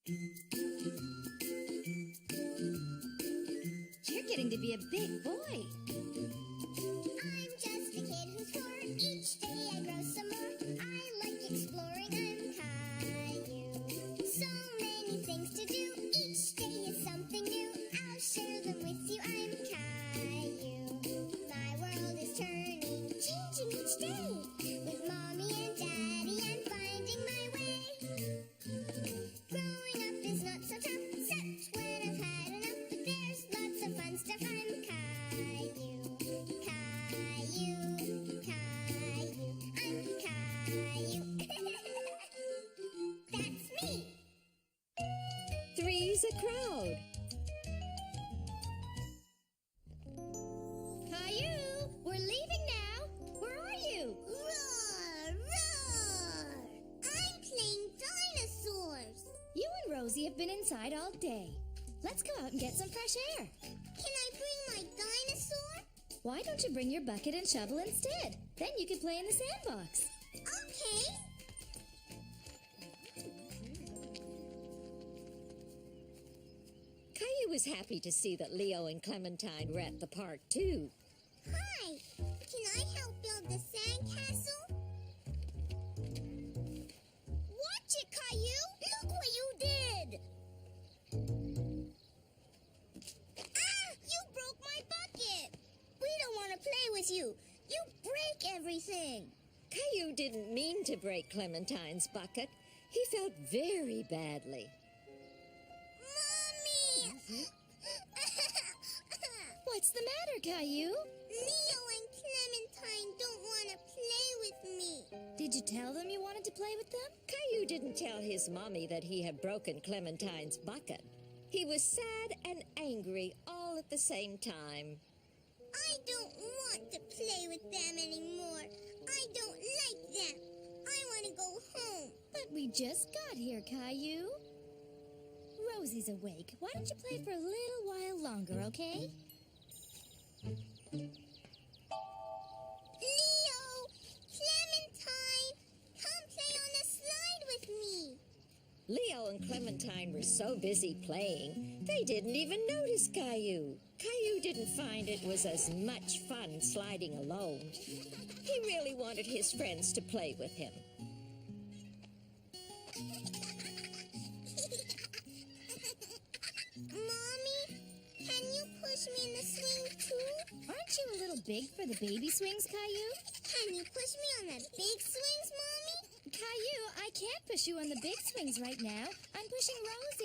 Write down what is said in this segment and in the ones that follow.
You're getting to be a big boy. I'm just a kid who's 4. Each day I grow some more. I like exploring. I'm Caillou. So many things to do. Each day is something new. I'll share them with you. I'm Caillou. My world is turning, changing each day. With mommy and daddy, I'm finding my way. Growing up is not so tough, except when I've had enough. But there's lots of fun stuff. I'm Caillou. Caillou, Caillou, I'm Caillou. That's me. Three's a crowd. Caillou, we're leaving now. Where are you? Roar, roar. I'm playing dinosaurs. You and Rosie have been inside all day. Let's go out and get some fresh air. Can I bring my dinosaur? Why don't you bring your bucket and shovel instead? Then you can play in the sandbox. Okay. Caillou was happy to see that Leo and Clementine were at the park, too. Hi. Can I help build the sandcastle? Watch it, Caillou. Look what you did. Ah! You broke my bucket. We don't want to play with you. You break everything. Caillou didn't mean to break Clementine's bucket. He felt very badly. Mommy! What's the matter, Caillou? Leo and Clementine don't want to play with me. Did you tell them you wanted to play with them? Caillou didn't tell his mommy that he had broken Clementine's bucket. He was sad and angry all at the same time. I don't want to play with them anymore. I don't like them. I want to go home. But we just got here, Caillou. Rosie's awake. Why don't you play for a little while longer, okay? Leo! Clementine! Come play on the slide with me. Leo and Clementine were so busy playing, they didn't even notice Caillou. Caillou didn't find it was as much fun sliding alone. He really wanted his friends to play with him. Mommy, can you push me in the swing too? Aren't you a little big for the baby swings, Caillou? Can you push me on the big swings, Mommy? Caillou, I can't push you on the big swings right now. I'm pushing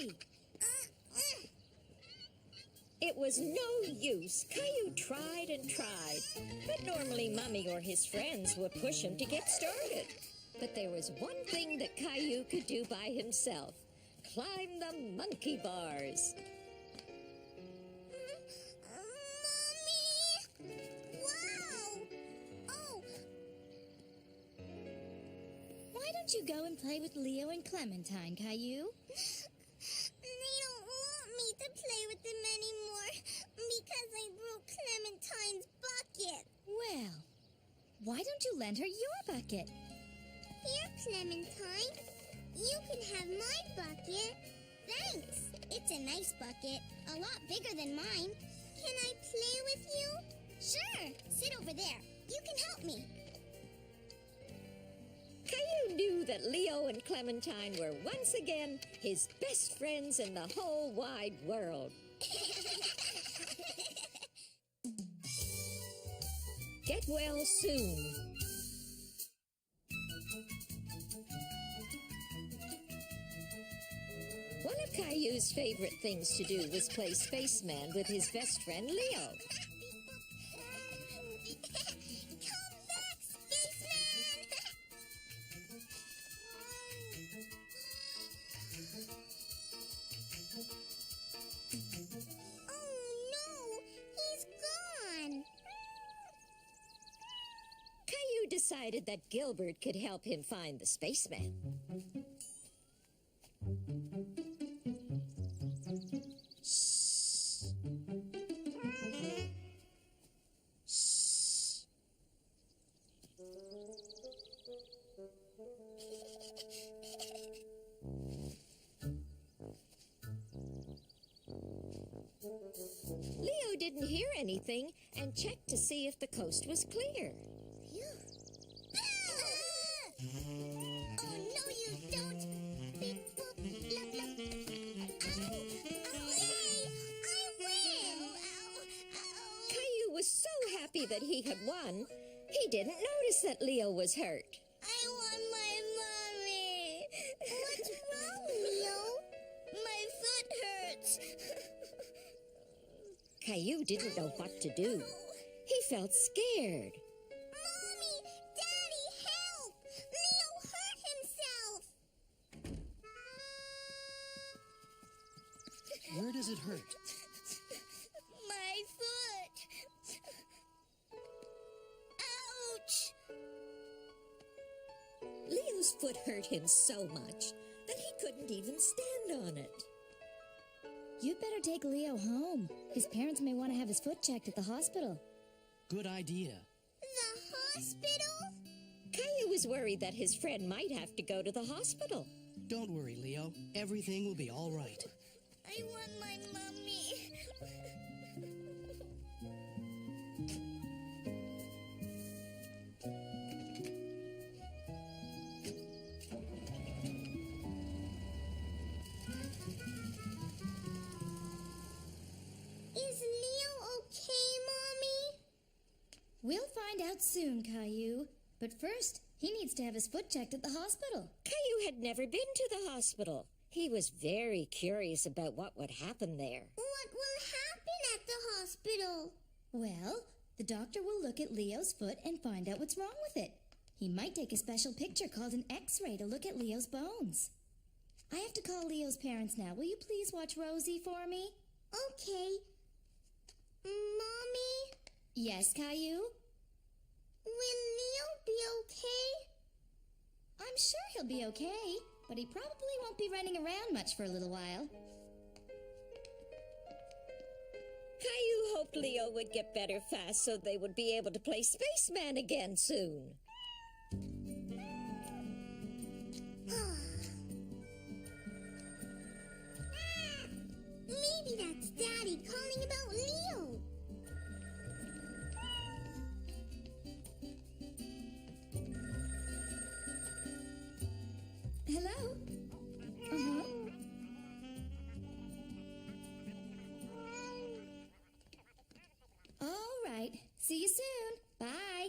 Rosie. It was no use. Caillou tried and tried, but normally Mummy or his friends would push him to get started. But there was one thing that Caillou could do by himself: climb the monkey bars. Mommy! Wow! Oh, Why don't you go and play with Leo and Clementine, Caillou? they don't want me to play with them anymore because I broke Clementine's bucket. Well, why don't you lend her your bucket? Here, Clementine. You can have my bucket. Thanks. It's a nice bucket. A lot bigger than mine. Can I play with you? Sure. Sit over there. You can help me. Caillou knew that Leo and Clementine were once again his best friends in the whole wide world. Get well soon. One of Caillou's favorite things to do was play spaceman with his best friend Leo. Come back, spaceman! Oh no, he's gone. Caillou decided that Gilbert could help him find the spaceman. didn't hear anything and checked to see if the coast was clear. Oh, no, you don't. Beep, boop, blub, blub. Ow! Oh, yay! I win! Ow! Ow! Caillou was so happy that he had won, he didn't notice that Leo was hurt. I want my mommy. What's wrong, Leo? My foot hurts. Caillou didn't know what to do. He felt scared. Mommy! Daddy, help! Leo hurt himself. Where does it hurt? My foot. Ouch! Leo's foot hurt him so much that he couldn't even stand on it. You'd better take Leo home. His parents may want to have his foot checked at the hospital. Good idea. The hospital? Caillou was worried that his friend might have to go to the hospital. Don't worry, Leo. Everything will be all right. I want my mommy. Is Leo okay, Mommy? We'll find out soon, Caillou. But first, he needs to have his foot checked at the hospital. Caillou had never been to the hospital. He was very curious about what would happen there. What will happen at the hospital? Well, the doctor will look at Leo's foot and find out what's wrong with it. He might take a special picture called an X-ray to look at Leo's bones. I have to call Leo's parents now. Will you please watch Rosie for me? Okay. Mommy, Yes, Caillou? will Leo be okay? I'm sure he'll be okay, but he probably won't be running around much for a little while. Caillou hoped Leo would get better fast so they would be able to play spaceman again soon. Maybe that's Daddy calling about Leo. Hello? Uh-huh. All right. See you soon. Bye.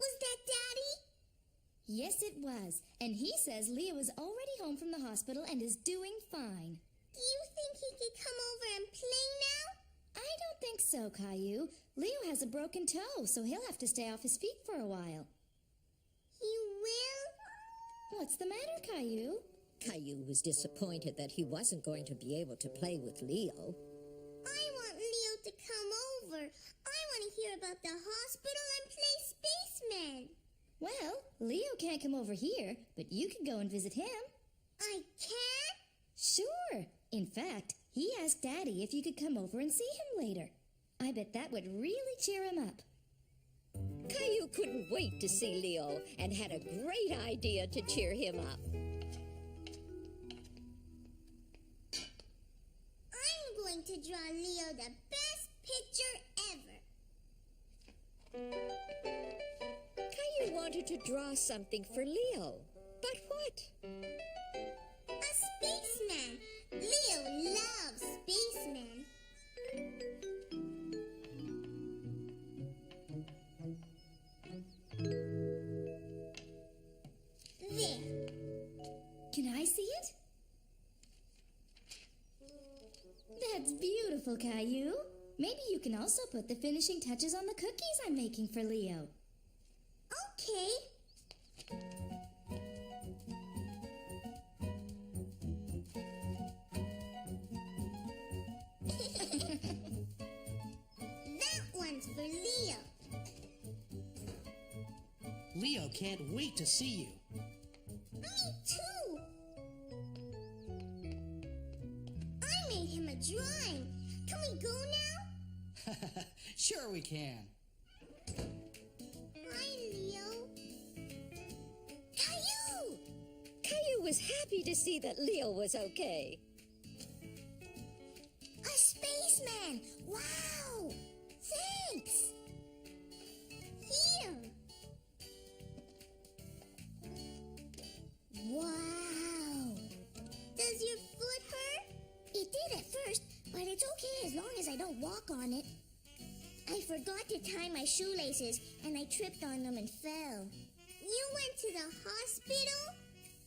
Was that Daddy? Yes, it was. And he says Leo is already home from the hospital and is doing fine. Do you think he could come over and play now? I don't think so, Caillou. Leo has a broken toe, so he'll have to stay off his feet for a while. He will? What's the matter, Caillou? Caillou was disappointed that he wasn't going to be able to play with Leo. I want Leo to come over. I want to hear about the hospital and play spaceman. Well, Leo can't come over here, but you can go and visit him. I can? Sure. In fact, he asked Daddy if you could come over and see him later. I bet that would really cheer him up. Caillou couldn't wait to see Leo and had a great idea to cheer him up. I'm going to draw Leo the best picture ever. Caillou wanted to draw something for Leo, but what? A spaceman. Leo loves spacemen. There. Can I see it? That's beautiful, Caillou. Maybe you can also put the finishing touches on the cookies I'm making for Leo. Okay. That one's for Leo. Leo can't wait to see you. Me too. I made him a drawing. Can we go now? Sure we can. Hi, Leo. Caillou! Caillou was happy to see that Leo was okay. A spaceman! Wow! Thanks! Here! Wow! Does your foot hurt? It did at first, but it's okay as long as I don't walk on it. I forgot to tie my shoelaces, and I tripped on them and fell. You went to the hospital?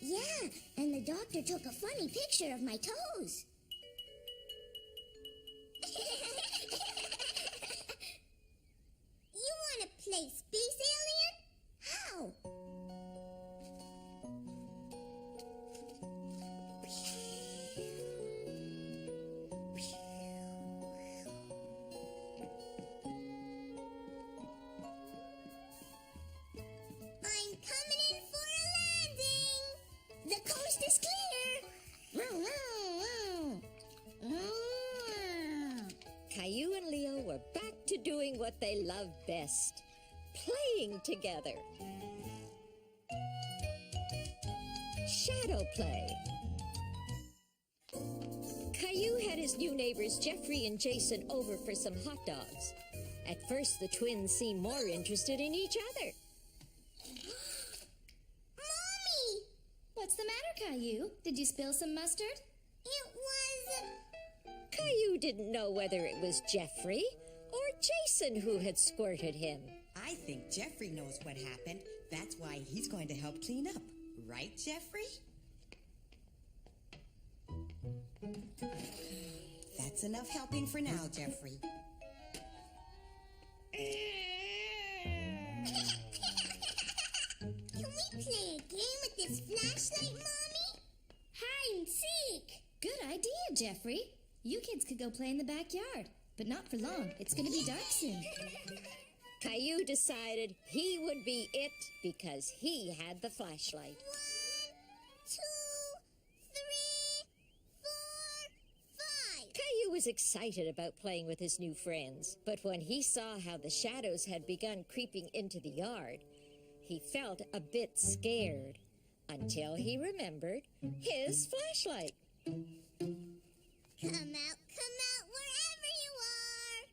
Yeah, and the doctor took a funny picture of my toes. You want to play Space Alien? How? I'm coming in for a landing. The coast is clear. Caillou and Leo were back to doing what they loved best, playing together. Shadow play. Caillou had his new neighbors Jeffrey and Jason over for some hot dogs. At first, the twins seemed more interested in each other. Mommy! What's the matter, Caillou? Did you spill some mustard? It was... Caillou didn't know whether it was Jeffrey or Jason who had squirted him. I think Jeffrey knows what happened. That's why he's going to help clean up. Right, Jeffrey? That's enough helping for now, Jeffrey. Can we play a game with this flashlight, Mommy? Hide and seek. Good idea, Jeffrey. You kids could go play in the backyard, but not for long. It's going to be dark soon. Caillou decided he would be it because he had the flashlight. 1, 2, 3, 4, 5. Caillou was excited about playing with his new friends, but when he saw how the shadows had begun creeping into the yard, he felt a bit scared until he remembered his flashlight. Come out wherever you are.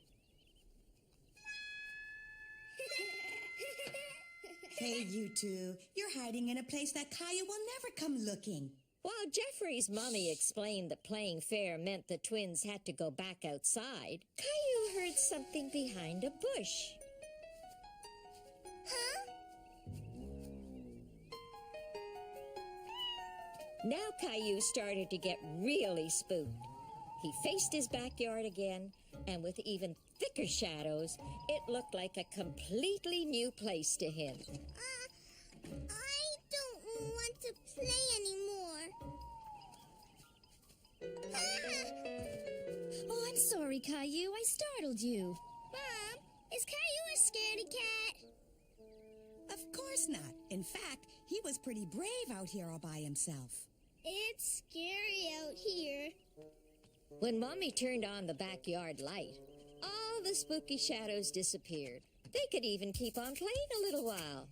Hey, you two. You're hiding in a place that Caillou will never come looking. While Jeffrey's mommy explained that playing fair meant the twins had to go back outside, Caillou heard something behind a bush. Huh? Now Caillou started to get really spooked. He faced his backyard again, and with even thicker shadows, it looked like a completely new place to him. I don't want to play anymore. Oh, I'm sorry, Caillou. I startled you. Mom, is Caillou a scaredy cat? Of course not. In fact, he was pretty brave out here all by himself. It's scary out here. When Mommy turned on the backyard light, all the spooky shadows disappeared. They could even keep on playing a little while.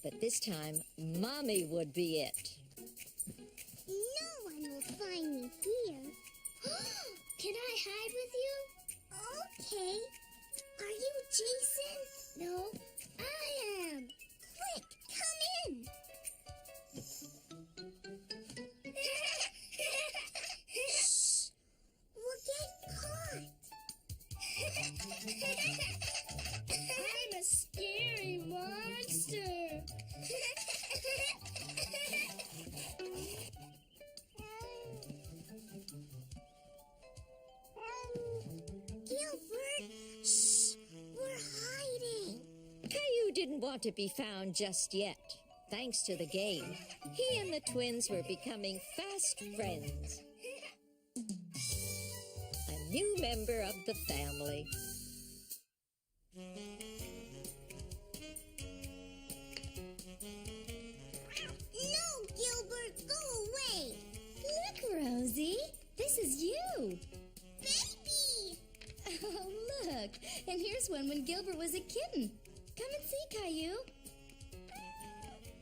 But this time, Mommy would be it. No one will find me here. Can I hide with you? Okay. Are you Jason? No, I am. Quick, come in. Shh. We'll get caught. I'm a scary monster. Gilbert, shh, we're hiding. Caillou didn't want to be found just yet. Thanks to the game, he and the twins were becoming fast friends. A new member of the family. No, Gilbert, go away. Look, Rosie. This is you. Baby! Oh, look. And here's one when Gilbert was a kitten. Come and see, Caillou.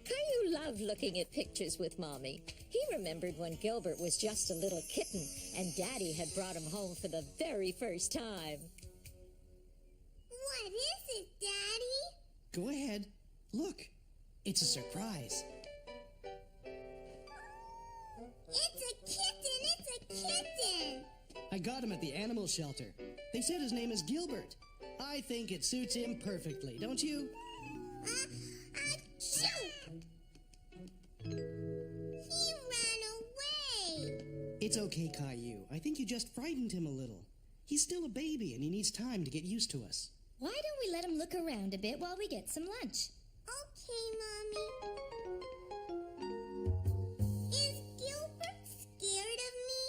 Caillou loved looking at pictures with Mommy. He remembered when Gilbert was just a little kitten and Daddy had brought him home for the very first time. it, Daddy? Go ahead. Look, it's a surprise. It's a kitten! It's a kitten! I got him at the animal shelter. They said his name is Gilbert. I think it suits him perfectly, don't you? Achoo! He ran away! It's okay, Caillou. I think you just frightened him a little. He's still a baby and he needs time to get used to us. Why don't we let him look around a bit while we get some lunch? Okay, Mommy. Is Gilbert scared of me?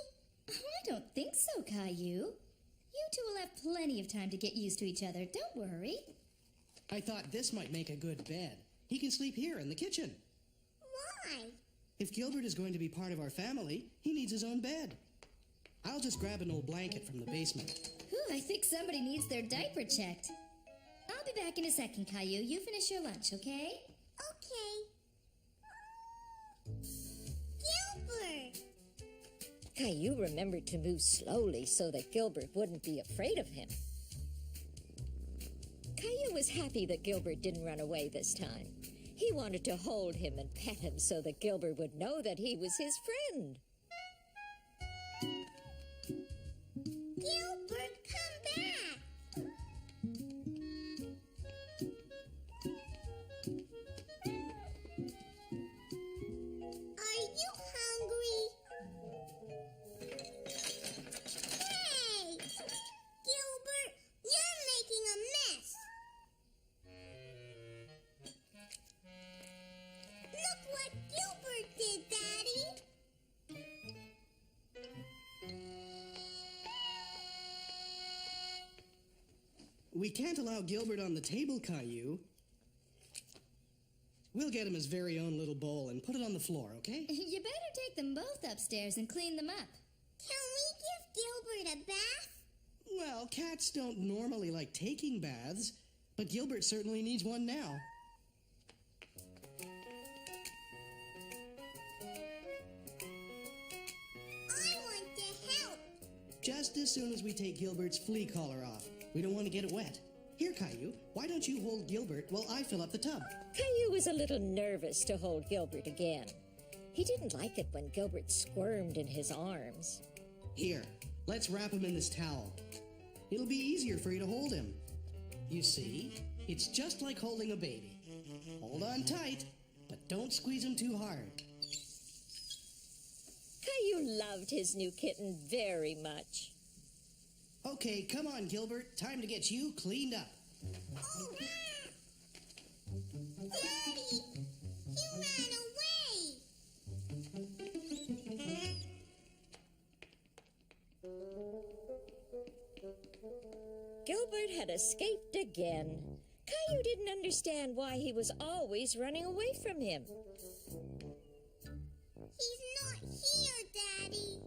Oh, I don't think so, Caillou. You two will have plenty of time to get used to each other. Don't worry. I thought this might make a good bed. He can sleep here in the kitchen. Why? If Gilbert is going to be part of our family, he needs his own bed. I'll just grab an old blanket from the basement. Whew, I think somebody needs their diaper checked. I'll be back in a second, Caillou. You finish your lunch, okay? Okay. Gilbert! Caillou remembered to move slowly so that Gilbert wouldn't be afraid of him. Caillou was happy that Gilbert didn't run away this time. He wanted to hold him and pet him so that Gilbert would know that he was his friend. Gilbert, come back! Are you hungry? Hey! Gilbert, you're making a mess! Look what Gilbert did, Daddy! We can't allow Gilbert on the table, Caillou. We'll get him his very own little bowl and put it on the floor, okay? You better take them both upstairs and clean them up. Can we give Gilbert a bath? Well, cats don't normally like taking baths, but Gilbert certainly needs one now. I want to help. Just as soon as we take Gilbert's flea collar off. We don't want to get it wet. Here, Caillou, why don't you hold Gilbert while I fill up the tub? Caillou was a little nervous to hold Gilbert again. He didn't like it when Gilbert squirmed in his arms. Here, let's wrap him in this towel. It'll be easier for you to hold him. You see, it's just like holding a baby. Hold on tight, but don't squeeze him too hard. Caillou loved his new kitten very much. Okay, come on, Gilbert. Time to get you cleaned up. Oh, Daddy! He ran away! Gilbert had escaped again. Caillou didn't understand why he was always running away from him. He's not here, Daddy.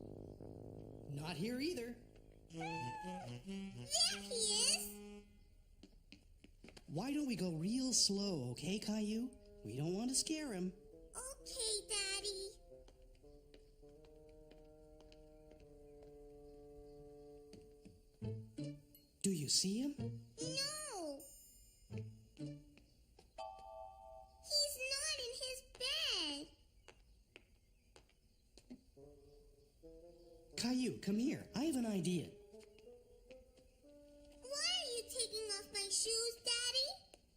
Not here either. There he is. Why don't we go real slow, okay, Caillou? We don't want to scare him. Okay, Daddy. Do you see him? No. He's not in his bed. Caillou, come here. I have an idea. Why are you taking off my shoes, Daddy?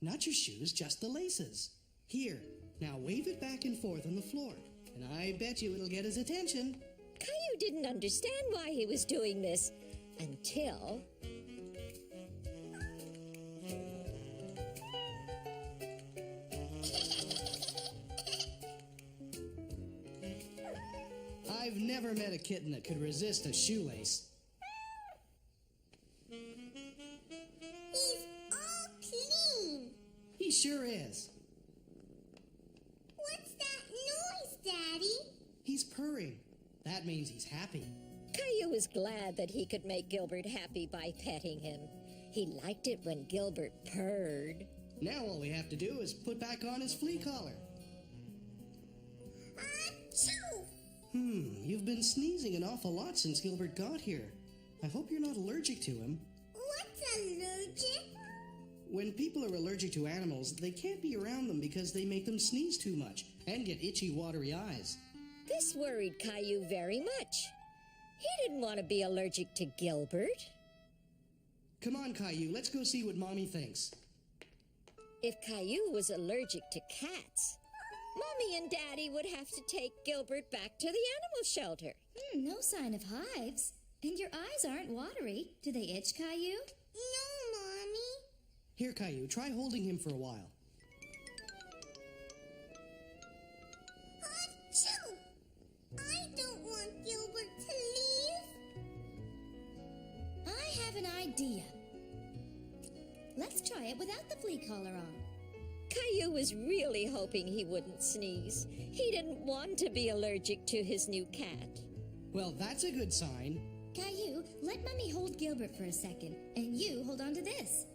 Not your shoes, just the laces. Here, now wave it back and forth on the floor, and I bet you it'll get his attention. Caillou didn't understand why he was doing this until... I've never met a kitten that could resist a shoelace. He's all clean. He sure is. What's that noise, Daddy? He's purring. That means he's happy. Caillou was glad that he could make Gilbert happy by petting him. He liked it when Gilbert purred. Now all we have to do is put back on his flea collar. Achoo! You've been sneezing an awful lot since Gilbert got here. I hope you're not allergic to him. What's allergic? When people are allergic to animals, they can't be around them because they make them sneeze too much and get itchy, watery eyes. This worried Caillou very much. He didn't want to be allergic to Gilbert. Come on, Caillou, let's go see what Mommy thinks. If Caillou was allergic to cats, Mommy and Daddy would have to take Gilbert back to the animal shelter. No sign of hives. And your eyes aren't watery. Do they itch, Caillou? No, Mommy. Here, Caillou, try holding him for a while. Achoo! I don't want Gilbert to leave. I have an idea. Let's try it without the flea collar on. Caillou was really hoping he wouldn't sneeze. He didn't want to be allergic to his new cat. Well, that's a good sign. Caillou, let Mummy hold Gilbert for a second, and you hold on to this.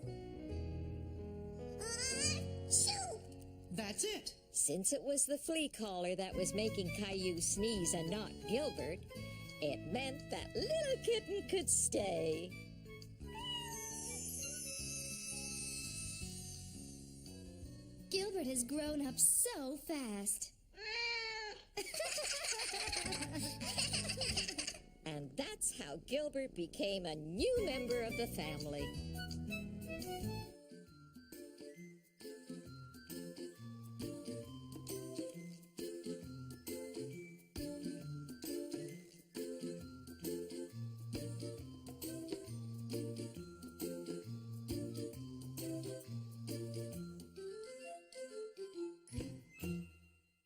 Achoo! That's it. Since it was the flea collar that was making Caillou sneeze and not Gilbert, it meant that little kitten could stay. Gilbert has grown up so fast. And that's how Gilbert became a new member of the family.